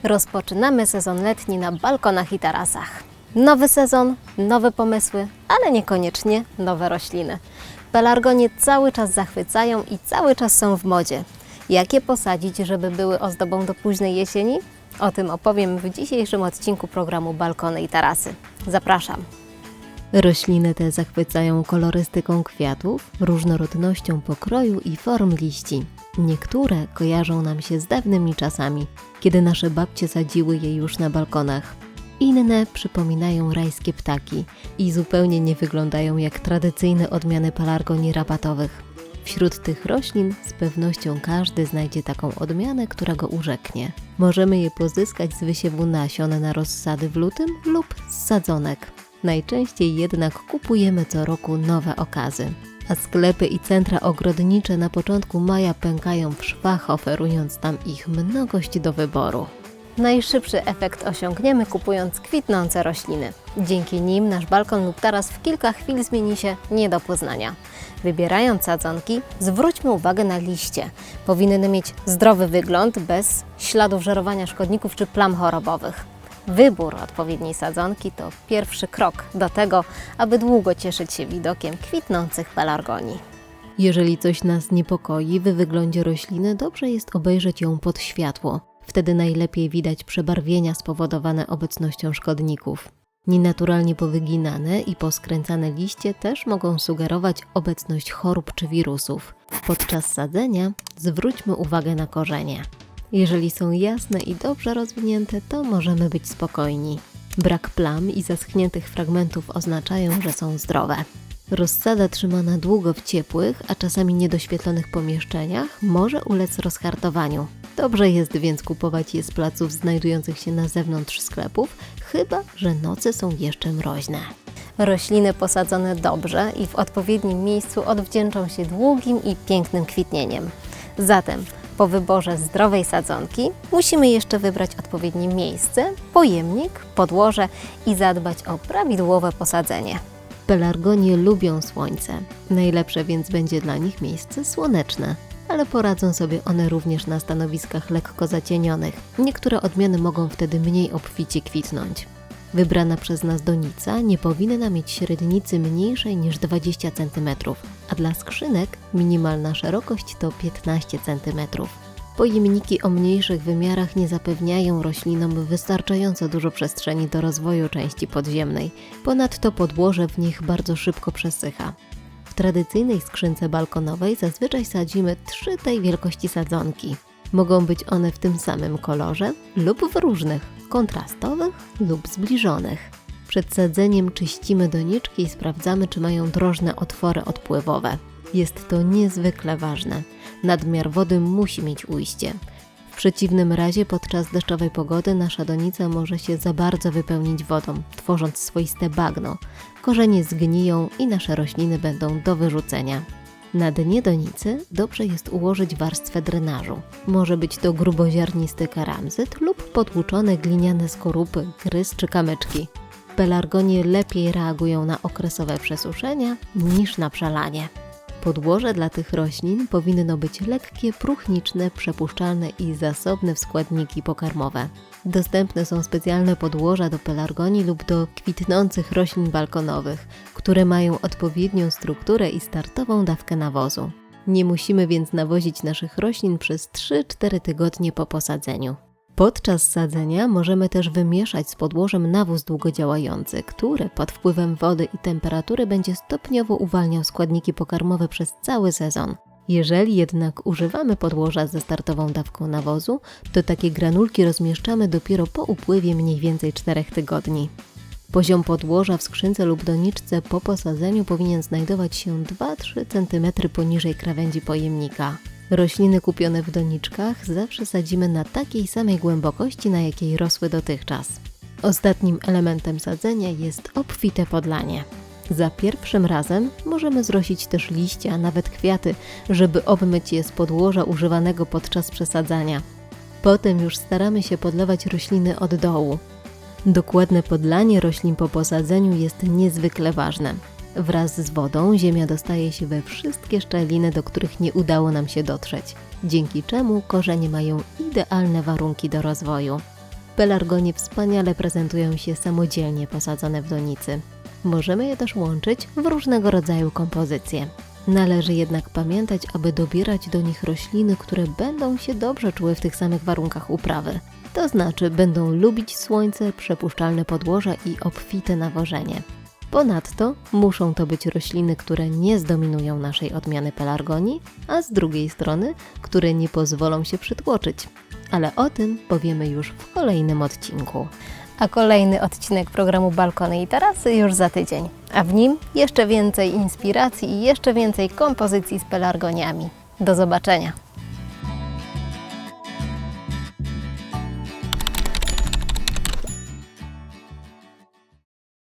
Rozpoczynamy sezon letni na balkonach i tarasach. Nowy sezon, nowe pomysły, ale niekoniecznie nowe rośliny. Pelargonie cały czas zachwycają i cały czas są w modzie. Jak je posadzić, żeby były ozdobą do późnej jesieni? O tym opowiem w dzisiejszym odcinku programu Balkony i Tarasy. Zapraszam! Rośliny te zachwycają kolorystyką kwiatów, różnorodnością pokroju i form liści. Niektóre kojarzą nam się z dawnymi czasami, kiedy nasze babcie sadziły je już na balkonach. Inne przypominają rajskie ptaki i zupełnie nie wyglądają jak tradycyjne odmiany pelargonii rabatowych. Wśród tych roślin z pewnością każdy znajdzie taką odmianę, która go urzeknie. Możemy je pozyskać z wysiewu nasion na rozsady w lutym lub z sadzonek. Najczęściej jednak kupujemy co roku nowe okazy. A sklepy i centra ogrodnicze na początku maja pękają w szwach, oferując tam ich mnogość do wyboru. Najszybszy efekt osiągniemy kupując kwitnące rośliny. Dzięki nim nasz balkon lub taras w kilka chwil zmieni się nie do poznania. Wybierając sadzonki, zwróćmy uwagę na liście. Powinny mieć zdrowy wygląd, bez śladów żerowania szkodników czy plam chorobowych. Wybór odpowiedniej sadzonki to pierwszy krok do tego, aby długo cieszyć się widokiem kwitnących pelargonii. Jeżeli coś nas niepokoi w wyglądzie rośliny, dobrze jest obejrzeć ją pod światło. Wtedy najlepiej widać przebarwienia spowodowane obecnością szkodników. Nienaturalnie powyginane i poskręcane liście też mogą sugerować obecność chorób czy wirusów. Podczas sadzenia zwróćmy uwagę na korzenie. Jeżeli są jasne i dobrze rozwinięte, to możemy być spokojni. Brak plam i zaschniętych fragmentów oznaczają, że są zdrowe. Rozsada trzymana długo w ciepłych, a czasami niedoświetlonych pomieszczeniach może ulec rozhartowaniu. Dobrze jest więc kupować je z placów znajdujących się na zewnątrz sklepów, chyba że noce są jeszcze mroźne. Rośliny posadzone dobrze i w odpowiednim miejscu odwdzięczą się długim i pięknym kwitnieniem. Zatem po wyborze zdrowej sadzonki musimy jeszcze wybrać odpowiednie miejsce, pojemnik, podłoże i zadbać o prawidłowe posadzenie. Pelargonie lubią słońce. Najlepsze więc będzie dla nich miejsce słoneczne, ale poradzą sobie one również na stanowiskach lekko zacienionych. Niektóre odmiany mogą wtedy mniej obficie kwitnąć. Wybrana przez nas donica nie powinna mieć średnicy mniejszej niż 20 cm, a dla skrzynek minimalna szerokość to 15 cm. Pojemniki o mniejszych wymiarach nie zapewniają roślinom wystarczająco dużo przestrzeni do rozwoju części podziemnej. Ponadto podłoże w nich bardzo szybko przesycha. W tradycyjnej skrzynce balkonowej zazwyczaj sadzimy 3 tej wielkości sadzonki. Mogą być one w tym samym kolorze lub w różnych, kontrastowych lub zbliżonych. Przed sadzeniem czyścimy doniczki i sprawdzamy, czy mają drożne otwory odpływowe. Jest to niezwykle ważne. Nadmiar wody musi mieć ujście. W przeciwnym razie podczas deszczowej pogody nasza donica może się za bardzo wypełnić wodą, tworząc swoiste bagno. Korzenie zgniją i nasze rośliny będą do wyrzucenia. Na dnie donicy dobrze jest ułożyć warstwę drenażu. Może być to gruboziarnisty karamzyt lub potłuczone gliniane skorupy, gryz czy kamyczki. Pelargonie lepiej reagują na okresowe przesuszenia niż na przelanie. Podłoże dla tych roślin powinno być lekkie, próchniczne, przepuszczalne i zasobne w składniki pokarmowe. Dostępne są specjalne podłoża do pelargonii lub do kwitnących roślin balkonowych, które mają odpowiednią strukturę i startową dawkę nawozu. Nie musimy więc nawozić naszych roślin przez 3-4 tygodnie po posadzeniu. Podczas sadzenia możemy też wymieszać z podłożem nawóz długodziałający, który pod wpływem wody i temperatury będzie stopniowo uwalniał składniki pokarmowe przez cały sezon. Jeżeli jednak używamy podłoża ze startową dawką nawozu, to takie granulki rozmieszczamy dopiero po upływie mniej więcej 4 tygodni. Poziom podłoża w skrzynce lub doniczce po posadzeniu powinien znajdować się 2-3 cm poniżej krawędzi pojemnika. Rośliny kupione w doniczkach zawsze sadzimy na takiej samej głębokości, na jakiej rosły dotychczas. Ostatnim elementem sadzenia jest obfite podlanie. Za pierwszym razem możemy zrosić też liście, a nawet kwiaty, żeby obmyć je z podłoża używanego podczas przesadzania. Potem już staramy się podlewać rośliny od dołu. Dokładne podlanie roślin po posadzeniu jest niezwykle ważne. Wraz z wodą ziemia dostaje się we wszystkie szczeliny, do których nie udało nam się dotrzeć, dzięki czemu korzenie mają idealne warunki do rozwoju. Pelargonie wspaniale prezentują się samodzielnie posadzone w donicy. Możemy je też łączyć w różnego rodzaju kompozycje. Należy jednak pamiętać, aby dobierać do nich rośliny, które będą się dobrze czuły w tych samych warunkach uprawy. To znaczy będą lubić słońce, przepuszczalne podłoża i obfite nawożenie. Ponadto muszą to być rośliny, które nie zdominują naszej odmiany pelargonii, a z drugiej strony, które nie pozwolą się przytłoczyć. Ale o tym powiemy już w kolejnym odcinku. A kolejny odcinek programu Balkony i Tarasy już za tydzień. A w nim jeszcze więcej inspiracji i jeszcze więcej kompozycji z pelargoniami. Do zobaczenia!